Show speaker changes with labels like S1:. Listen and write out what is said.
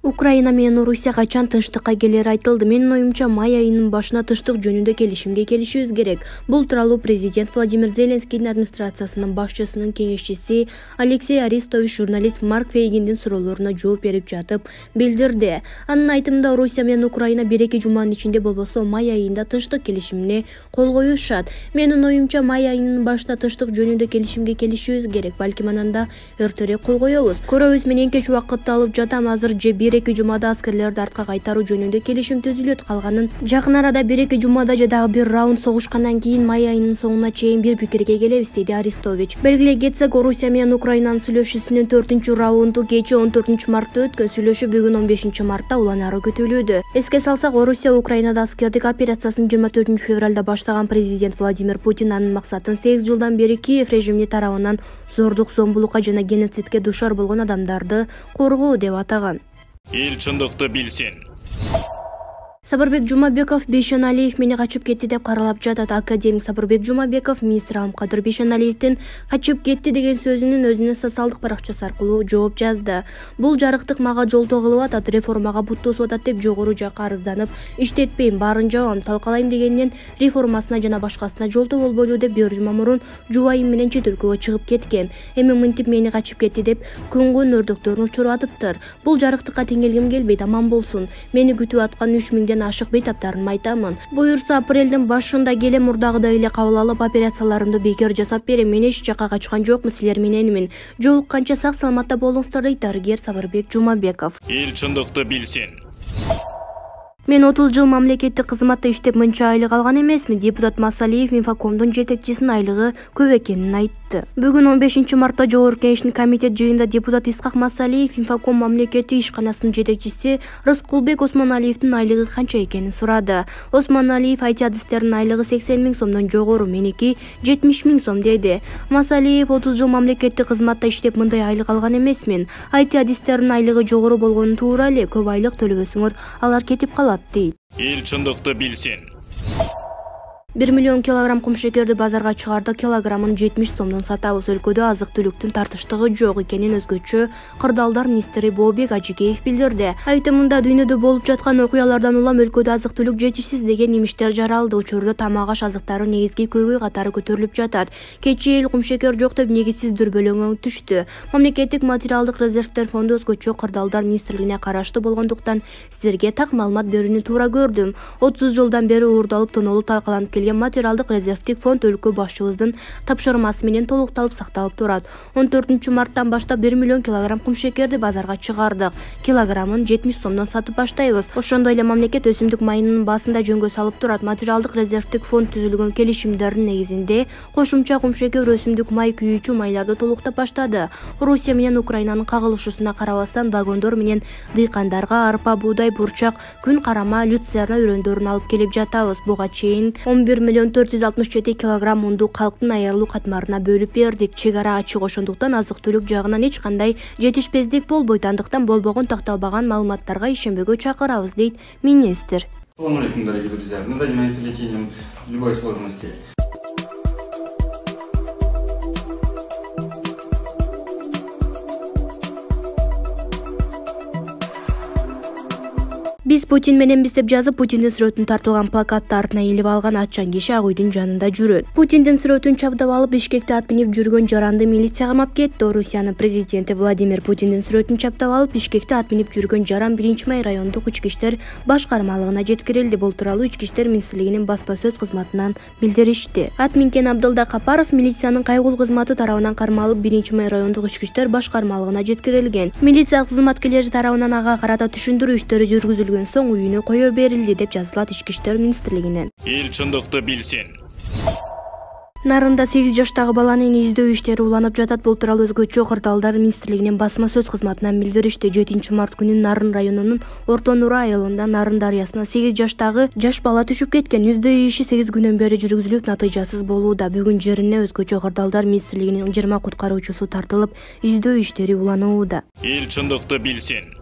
S1: Украина менен Орусия качан тынчтыкка келери айтылды. Менин оюмча, май айынын башына тынчтык жөнүндө келишимге келишибиз керек. Бул тууралуу президент Владимир Зеленскийдин администрациясынын башчысынын кеңешчиси Алексей Арестович журналист Марк Фейгиндин суроолоруна жооп берип жатып билдирди. Анын айтымында Орусия менен Украина 1-2 жуманын ичинде болбосо май айында тынчтык келишимине кол коюшат. Менин оюмча, май айынын башында тынчтык жөнүндө келишимге келишибиз керек. Балким ананда өртөрөөк кол коебуз. Көрөбүз, менен кеч убакытты алып жатам. Азыр же 1-2 жумада аскерлерди артка кайтаруу жөнүндө келишим түзүлөт. Калганын жакын арада 1-2 жумада же дагы бир раунд согушкандан кийин май айынын соңуна чейин бир пикирге келебиз, деди Арестович. Белгилей кетсек, Орусия менен Украинанын сүйлөшүүсүнүн 4-раунду кечээ 14 мартта өткөн. Сүйлөшүү бүгүн 15 мартта уланары күтүлүүдө. Эске салсак, Орусия Украинада аскердик операциясын 24 февралда баштаган президент Владимир Путин анын максатын 8 жылдан бери Киев режими тарабынан зордук, зомбулукка жана геноцидке душар болгон адамдарды коргоо деп атаган.
S2: Эл чындыкты билсин.
S1: Сапарбек Жумабеков Бейшеналиев мени качып кетти деп каралап жатат. Академик Сапарбек Жумабеков министр Амкадыр Бейшеналиевдин качып кетти деген сөзүнүн өзүнүн социалдык баракчасы аркылуу жооп жазды. Бул жарыктык мага жолтоо кылып атат, реформага бут тосуп атат деп жогору жакка арызданып, иштетпейм, баарын жабам, талкалайм дегенден реформасына жана башкасына жолтоо болбойлу деп бир жума мурун жубайым менен чет өлкөгө чыгып кеткен. Эми мынтип мени качып кетти деп көңгөн өрдөктөрүн учуратыптыр. Бул жарыктыкка тең келгим келбейт, аман болсун. Мени күтүп аткан 3000 ашык бейтаптарын айтамын. Буюрса, апрелдин башында келем, мурдагыдай эле кабыл алып, операцияларымды бекер жасап берем. Мен эч жакка качкан жокмун, силер мененмин. Жолукканча сак саламатта болуңуздар, дейт дарыгер Сапарбек Жумабеков.
S2: Эл чындыкты билсин.
S1: Мен 30 жыл мамлекеттик кызматта иштеп мынча айлык алган эмесмин. Депутат Масалиев Инфокомдун жетекчисинин айлыгы көп экенин айтты. Бүгүн 15 мартта Жогорку Кеңештин комитет жыйынында депутат Исхак Масалиев Инфоком мамлекеттик ишканасынын жетекчиси Рыскулбек Осмоналиевдин айлыгы канча экенин сурады. Осмоналиев IT адистердин айлыгы 80 000 сомдон жогору, меники 70 000 сом деди. Масалиев 30 жыл мамлекеттик кызматта иштеп мындай айлык алган эмесмин. IT адистердин айлыгы жогору болгону туура эле, көп айлык төлөбөсөңөр алар кетип калат.
S2: Эл чындыкты билсин.
S1: 1 миллион килограмм кумшекерди базарга чыгарды, килограммын 70 сомдон сатабыз. Өлкөдө азык-түлүктүн тартыштыгы жок экенин өзгөчө Кырдаалдар министри Бообек Ажикеев билдирди. Айтымында, дүйнөдө болуп жаткан окуялардан улам өлкөдө азык-түлүк жетишсиз деген немиштер жаралды. Учурда тамак аш азыктары негизги көйгөй катары көтөрүлүп жатат. Кечээ эл кумшекер жок деп негизсиз дүрбөлөңгө түштү. Мамлекеттик материалдык резервдер фонду өзгөчө Кырдаалдар министрлигине караштуу болгондуктан силерге так маалымат берүүнү туура көрдүм. 30 жылдан бери уурдалып, тонолуп талкаланып келген материалдык резервдик фонд өлкө башчыбыздын тапшырмасы менен толукталып сакталып турат. 14 марттан баштап 1 миллион килограмм кумшекерди базарга чыгардык. Килограммын 70 сомдон сатып баштайбыз. Ошондой эле мамлекет өсүмдүк майынын баасын да жөнгө салып турат. Материалдык резервдик фонд түзүлгөн келишимдердин негизинде кошумча кумшекер, өсүмдүк май, күйүүчү майларды толуктап баштады. Орусия менен Украинанын кагылышуусуна карабастан вагондор менен дыйкандарга арпа, буудай, бурчак, күн карама, люцерна үрөндөрүн алып келип жатабыз. Буга чейин 11 миллион 467 килограмм унду калктын айырылуу катмарына бөлүп бердик. Чек ара ачык, ошондуктан азык-түлүк жагынан эч кандай жетишпездик болбойт. Андыктан болбогон такталбаган маалыматтарга ишенбөөгө чакырабыз, дейт министр.
S3: Assalamu alaikum, дорогие друзья. Мы занимаемся лечением любой сложности.
S1: Биз Путин мененбиз деп жазып, Путиндин сүрөтүн тартылган плакатты артына илип алган атчан киши Ак үйдүн жанында жүрөт. Путиндин сүрөтүн чапдап алып, Бишкекте ат минип жүргөн жаранды милиция камап кетти. Орусиянын президенти Владимир Путиндин сүрөтүн чапдап алып, Бишкекте ат минип жүргөн жаран 1-май райондук ички иштер башкармалыгына жеткирилди. Бул тууралуу Ички иштер министрлигинин баспа сөз кызматынан билдиришти. Ат минген Абдылда Капаров милициянын кайгул кызматы тарабынан кармалып 1-май райондук ички иштер башкармалыгына жеткирилген. Милиция кызматкерлери тарабынан ага карата түшүндүрүү иштери жүргүзүлгөн соң үйүнө кое берилди деп жазылат Ички иштер министрлигинен.
S2: Эл чындыкты билсин.
S1: Нарында 8 жаштагы баланын издөө иштери уланып жатат. Бул тууралуу өзгөчө Кырдаалдар министрлигинин басма сөз кызматынан билдиришти. 7 март күнү Нарын районунун Орто Нура айылында Нарын дарыясына 8 жаштагы жаш бала түшүп кеткен. Издөө иши 8 күнөн бери жүргүзүлүп, натыйжасыз болууда. Бүгүн жерине өзгөчө Кырдаалдар министрлигинин 20 куткаруучусу тартылып, издөө иштери уланууда.
S2: Эл чындыкты билсин.